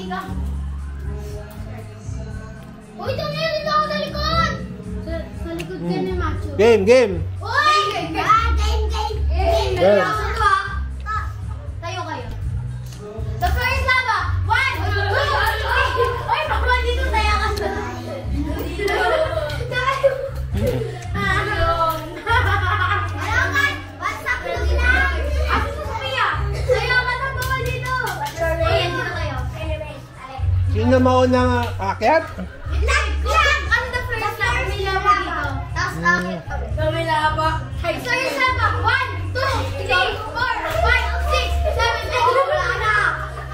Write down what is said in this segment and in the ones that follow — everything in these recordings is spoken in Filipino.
ka. Uy, dito ako sa likod. Sa likod ka ni Macho. Game, game. Uy! Game. Tayo kayo. The first lava. 1, 2, 3. Uy, baka dito tayo ka sa. Tayo. Sino maunang aakyat? Ano the first lava? May lava dito. Tapos akit. May lava. So yung lava. 1, 2, 3, 4, 5, 6, 7, 8. Wala na.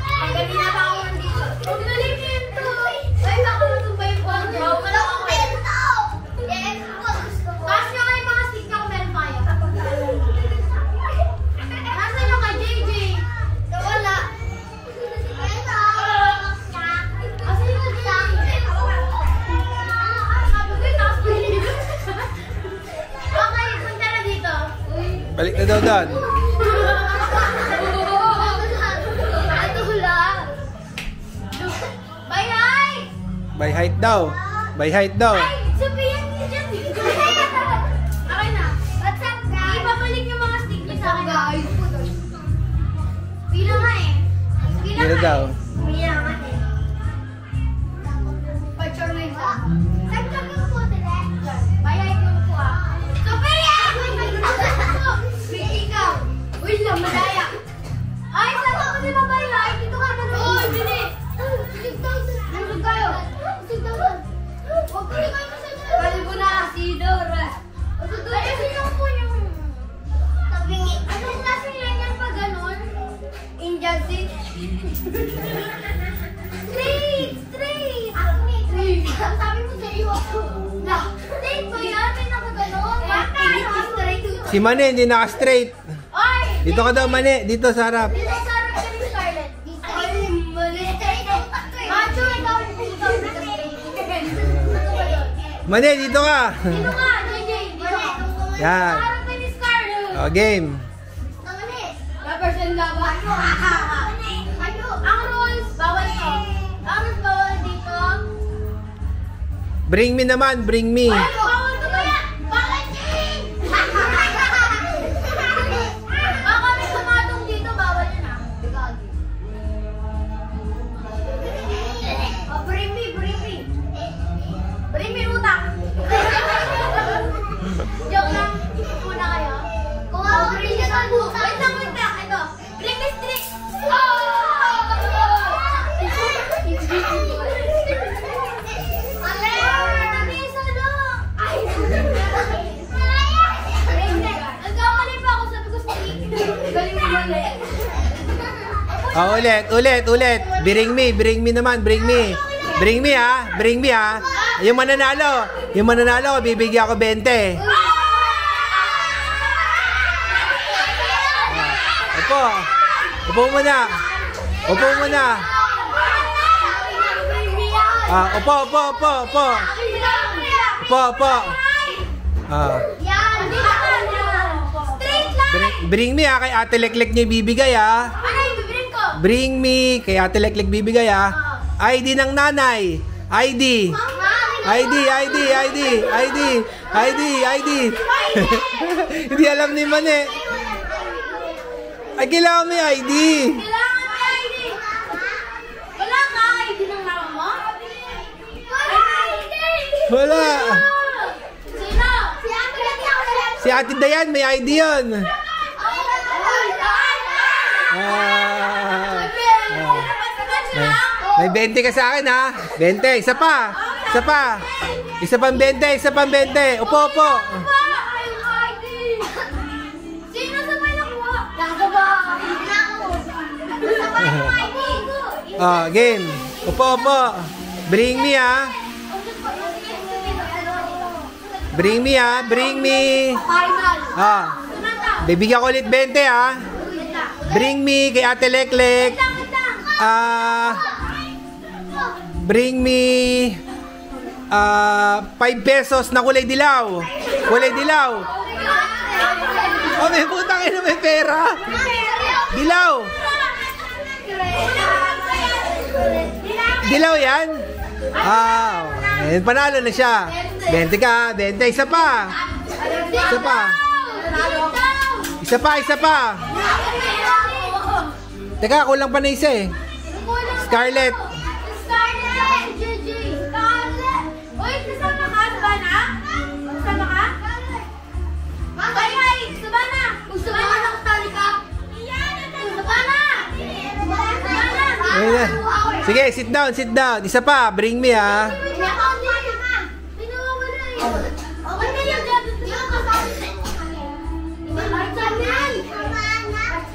Ang ganina pa ako dito. Ang galing nito. Ay, baka matumbay yung phone. Wala akong pento. Yes. Tapos yung ay mga stick niya kung meron pa kayo. Nasaan yung kay JJ? Wala. Okay, punta na dito. Balik na daw doon. Ito lang. By height! By height daw. By height daw. Ay, sabihin niyo dyan. Okay na. What's up, guys? Ibabalik yung mga stick niyo sa akin. Guys. Pila nga eh. Pila daw. Pila nga eh. Picture na isa. Saan ka yung po, tila? By height yung po ah. Sophia! Ikaw. Uy, lang, malaya. Ay, saan ka kasi ba by height? Dito ka na. Uy, hindi. 6,000. Nandun kayo. 6,000. Huwag kayo kayo masyadong. Kalbo na, si Dora. Ay, sino po yung... Anong klase yan yan pa ganon? Indian seat. Straight. Sabi mo sa iyo ako. Straight ba yan? May nakaganon. Si Mane, hindi naka-straight. Ay! Dito ka daw, Mane. Dito sa harap. Dito sa harap ka ni Scarlett. Ay, mali. Macho, ikaw Mane, dito ka. Dito ka, JJ. Dito. Yan. Sa harap ka ni Scarlett. O, game. Represent laban. Ang rules, bawal to. Ang rules, bawal dito. Bring me naman, bring me. Ay, bawal to kaya. Bawal din. Baka may sumatong dito, bawal yun ah. Oh, bring me. Bring me utak. Joke lang. Muna kayo. Kung ako bring me utak. Wait lang. Ito. Bring me stick. Ulit. Bring me naman, bring me. Bring me ha. Yung mananalo, bibigyan ko 20. Upo muna. Upo. Bring me ha, kay Ate Leklek niya ibibigay ha. Ano yung bibring ko? Bring me, kay Ate Leklek bibigay ha. ID ng nanay. ID. Hindi alam ni Mane. Ay, kailangan may ID. Kailangan may ID. Wala ka ID ng mama mo? Wala. Sino? Si Ate Dayan, may ID yun. May 20 ka sa akin ha. 20, isa pa. Isa pang 20. Upo. Sino sa may nakuha? Gagaba. Game. Upo. Bring me ha. Bring me. Final. Bibigyan ko ulit 20 ha. Bring me kay Ate Leklek. Bring me 5 pesos na kulay dilaw. Oh, may putang ina, may pera. Dilaw. Dilaw yan? Ah, panalo na siya. 20 ka, 20. Isa pa. Isa pa. Isa pa, isa pa. Teka, kulang pa na isa eh. Scarlett. Scarlett! Gigi! Scarlett! Uy, kasama ka? Sabana? Kasama ka? Ay, Sabana! Sabana ng tali ka? Sabana! Ayun na. Sige, sit down, sit down. Isa pa, bring me ha. Okay na yan.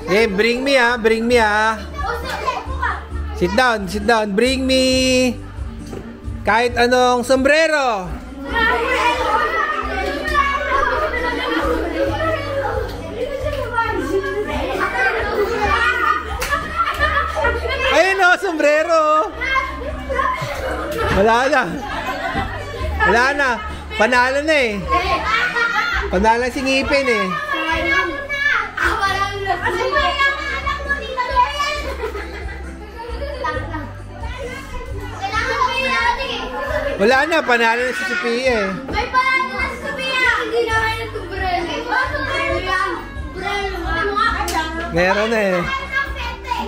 Okay, bring me ha, bring me ha. Sit down, sit down. Bring me kahit anong sombrero. Ayun o, sombrero. Wala na. Wala na. Panalo na eh. Panalo si ngipin eh. Wala na, panalo na si Sophia eh. May panalo na si Sophia! Hindi na kayo ng tumbrelo. Meron na eh.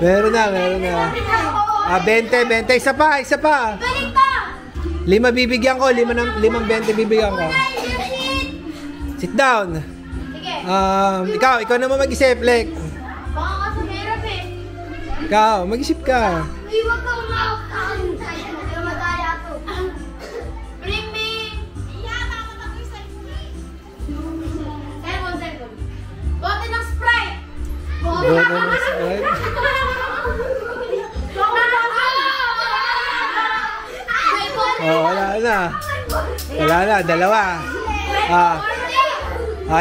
Meron na, meron na. 20, 20. Isa pa, isa pa. Balik ka! 5 bibigyan ko, 5 20 bibigyan ko. Sit down. Sige. Ikaw naman mag-isip, Lek. Baka ka sa hirap eh. Ikaw, mag-isip ka. Iwag ka umawak sa akin. Hindi madaya to. Bring me. Iyak ako na yung cellphone. Bote ng Sprite. Bote ng Sprite? Oh, wala na. Wala na, dalawa.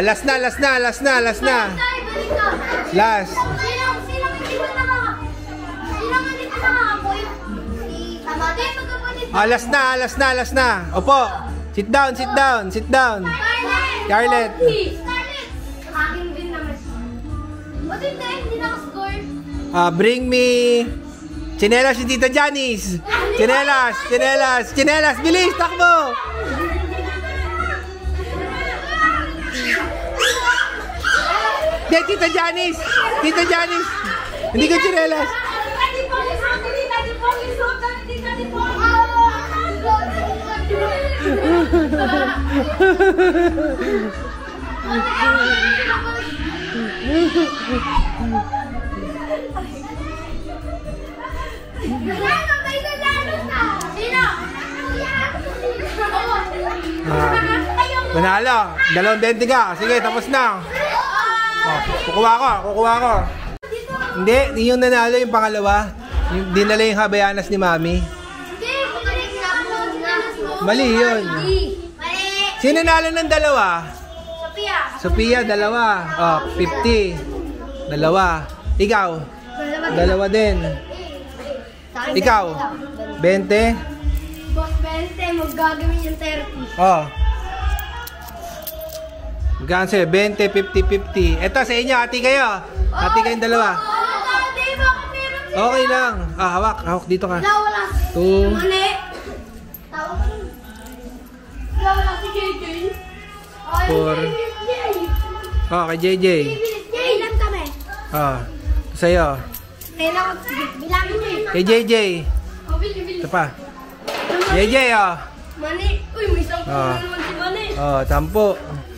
Last na, last na, last na, last na. Last. Last na, last na, last na. Opo. Sit down, sit down, sit down. Scarlett. Akin din naman. Ba't hindi nakascore? Bring me chinelas si Tita Janice. Chinelas, chinelas, chinelas. Bilis, takbo. Hindi, Tita Janice. Tita Janice. Hindi ko chinelas. Manalo. 2-20 ka. Sige, tapos na. Kukuha ko, kukuha ko. Hindi, yung nanalo yung pangalawa. Yung dinala yung habayanas ni Mami. Mali yun. Sino nanalo ng dalawa? Sophia. Sophia, 2. 50. 2. Ikaw? 2 din. Ikaw? 20? Boss 20, maggagawin yung therapy. Magkano sa'yo? 20, 50, 50. Eto, sa inyo, hati kayo. Hati kayong 2. Okay lang. Hawak. Hawak dito ka. Wala. 2. Mali. Wala si JJ. 4. Kay JJ. Ilan kami? Sa'yo. Kailan ko. Bilangin mo eh. Kay JJ. Bili. Ito pa. JJ, Mani. Uy, may 10 na naman si Mani. 10.